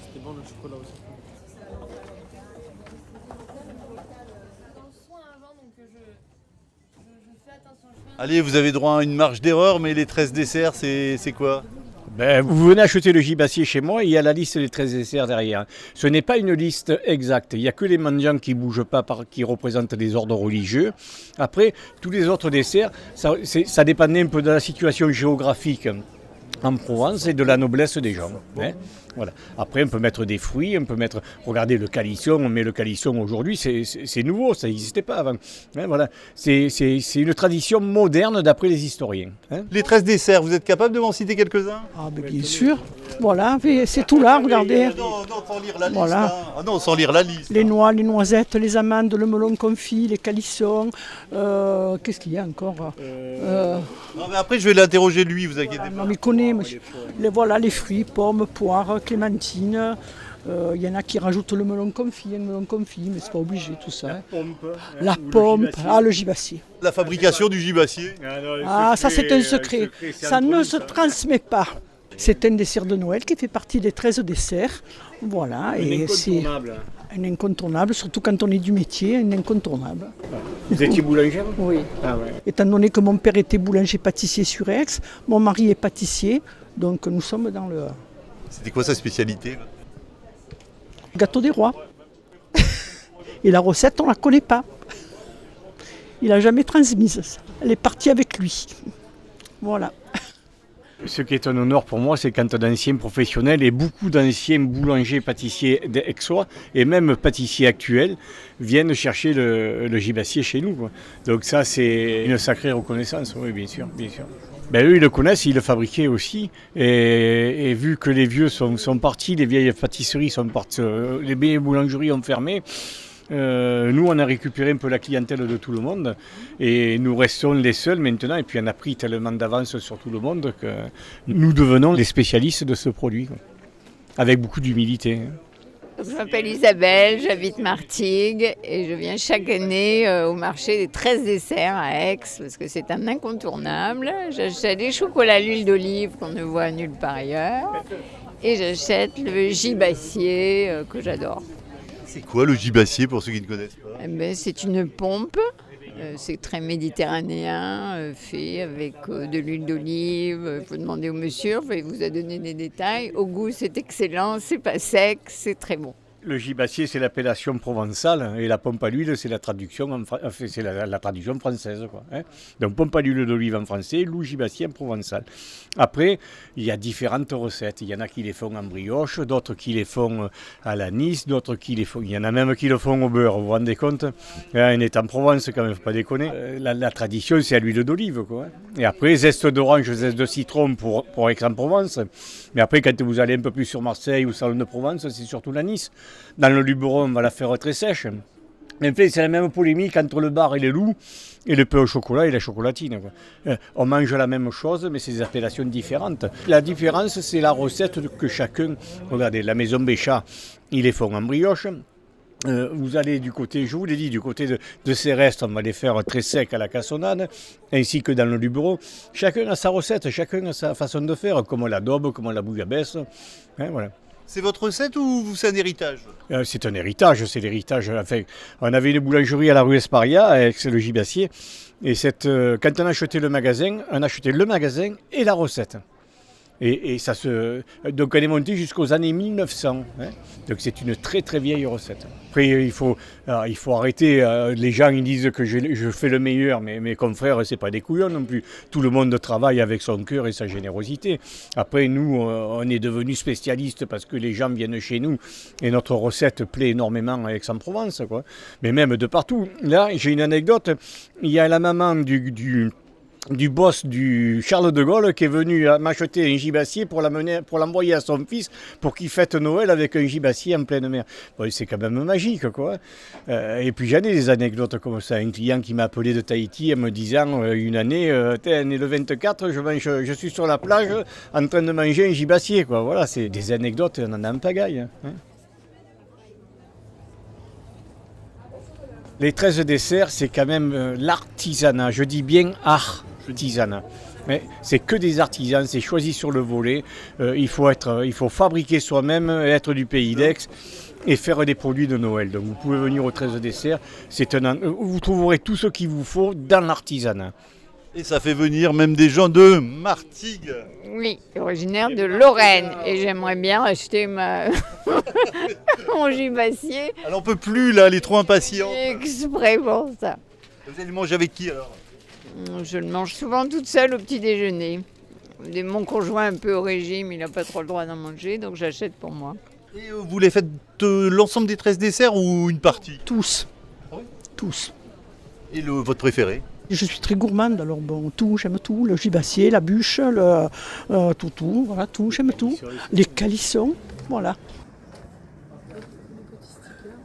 C'était bon le chocolat aussi. Allez, vous avez droit à une marge d'erreur, mais les 13 desserts, c'est quoi? Vous venez acheter le gibassier chez moi et il y a la liste des 13 desserts derrière. Ce n'est pas une liste exacte. Il n'y a que les mendiants qui ne bougent pas, qui représentent des ordres religieux. Après, tous les autres desserts, ça dépendait un peu de la situation géographique en Provence et de la noblesse des gens. Hein. Voilà. Après, on peut mettre des fruits, on peut mettre... Regardez le calisson, on met le calisson aujourd'hui, c'est nouveau, ça n'existait pas avant. Hein, voilà. C'est une tradition moderne d'après les historiens. Hein. Les 13 desserts, vous êtes capable de m'en citer quelques-uns? Ah, ben bien sûr. Voilà, c'est tout là, regardez. Non, sans lire la liste. Voilà. Hein. Ah non, sans lire la liste. Les noix, les noisettes, les amandes, le melon confit, les calissons. Qu'est-ce qu'il y a encore Non, mais après, je vais l'interroger lui, vous inquiétez pas. Non, mais il connaît. Voilà, les fruits, pommes, poires, clémentines. Il y en a qui rajoutent le melon confit, mais c'est pas obligé tout ça. La pomme, le gibassier. La fabrication du gibassier. Ça c'est un secret. Ça ne se transmet pas. C'est un dessert de Noël qui fait partie des 13 desserts. Voilà, et c'est un incontournable, surtout quand on est du métier, un incontournable. Vous étiez boulangère? Oui. Ah ouais. Étant donné que mon père était boulanger-pâtissier sur Aix, mon mari est pâtissier, donc nous sommes dans le C'était quoi sa spécialité? gâteau des rois. Et la recette, on ne la connaît pas. Il n'a jamais transmise. Elle est partie avec lui. Voilà. Ce qui est un honneur pour moi, c'est quand d'anciens professionnels et beaucoup d'anciens boulangers, pâtissiers d'Aixois et même pâtissiers actuels viennent chercher le gibassier chez nous, quoi. Donc ça, c'est une sacrée reconnaissance, oui, bien sûr, bien sûr. Ben, eux, ils le connaissent, ils le fabriquaient aussi. Et vu que les vieux sont partis, les vieilles pâtisseries sont parties, les vieilles boulangeries ont fermé, nous, on a récupéré un peu la clientèle de tout le monde et nous restons les seuls maintenant. Et puis on a pris tellement d'avance sur tout le monde que nous devenons les spécialistes de ce produit, quoi. Avec beaucoup d'humilité. Je m'appelle Isabelle, j'habite Martigues et je viens chaque année au marché des 13 desserts à Aix parce que c'est un incontournable. J'achète des chocolats à l'huile d'olive qu'on ne voit nulle part ailleurs et j'achète le gibassier que j'adore. C'est quoi le gibassier pour ceux qui ne connaissent pas? C'est une pompe, c'est très méditerranéen, fait avec de l'huile d'olive. Il faut demander au monsieur, il vous a donné des détails. Au goût, c'est excellent, c'est pas sec, c'est très bon. Le gibassier, c'est l'appellation provençale et la pompe à l'huile, c'est la traduction, c'est la traduction française, quoi, hein. Donc pompe à l'huile d'olive en français, loup gibassier en provençal. Après, il y a différentes recettes. Il y en a qui les font en brioche, d'autres qui les font à l'anis, d'autres qui les font... Il y en a même qui le font au beurre, vous vous rendez compte? On est en Provence quand même, faut pas déconner. La tradition, c'est à l'huile d'olive, quoi, hein. Et après, zeste d'orange, zeste de citron pour Aix-en-Provence. Mais après, quand vous allez un peu plus sur Marseille ou Salon de Provence, c'est surtout l'anis. Dans le Luberon, on va la faire très sèche. En fait, c'est la même polémique entre le bar et les loups, et le pain au chocolat et la chocolatine, quoi. On mange la même chose, mais c'est des appellations différentes. La différence, c'est la recette que chacun... Regardez, la maison Béchat, ils les font en brioche. Vous allez du côté, je vous l'ai dit, du côté de Céreste, on va les faire très secs à la cassonade, ainsi que dans le Luberon. Chacun a sa recette, chacun a sa façon de faire, comme la daube, comme la bouillabaisse. Hein, voilà. C'est votre recette ou c'est un héritage? C'est un héritage, c'est l'héritage. Enfin, on avait une boulangerie à la rue Esparia avec le gibassier. Et quand on achetait le magasin, on achetait le magasin et la recette. Et ça donc on est monté jusqu'aux années 1900. Hein. Donc c'est une très très vieille recette. Après il faut arrêter. Les gens ils disent que je fais le meilleur, mais mes confrères c'est pas des couillons non plus. Tout le monde travaille avec son cœur et sa générosité. Après nous on est devenus spécialistes parce que les gens viennent chez nous et notre recette plaît énormément à Aix-en-Provence, quoi. Mais même de partout. Là j'ai une anecdote. Il y a la maman du boss du Charles de Gaulle qui est venu m'acheter un gibassier pour l'envoyer à son fils pour qu'il fête Noël avec un gibassier en pleine mer. Bon, c'est quand même magique, quoi. Et puis j'en ai des anecdotes comme ça. Un client qui m'a appelé de Tahiti en me disant une année, le 24, je suis sur la plage en train de manger un gibassier, quoi. Voilà, c'est des anecdotes, on en a en pagaille, hein. Les 13 desserts, c'est quand même l'artisanat. Je dis bien artisanat. Mais c'est que des artisans, c'est choisi sur le volet. Il faut fabriquer soi-même, être du pays d'Aix et faire des produits de Noël. Donc vous pouvez venir au 13 desserts. Vous trouverez tout ce qu'il vous faut dans l'artisanat. Et ça fait venir même des gens de Martigues. Oui, originaire de Lorraine. Et j'aimerais bien acheter mon gibassier. Alors on peut plus là, les trop impatients. Exprès pour ça. Vous allez manger avec qui alors? Je le mange souvent toute seule au petit déjeuner. Mon conjoint un peu au régime, il n'a pas trop le droit d'en manger, donc j'achète pour moi. Et vous les faites l'ensemble des 13 desserts ou une partie? Tous. Ah oui. Tous. Et votre préféré? Je suis très gourmande, alors bon, tout, j'aime tout. Le gibassier, la bûche, tout, voilà, tout, j'aime tout. Les calissons, voilà.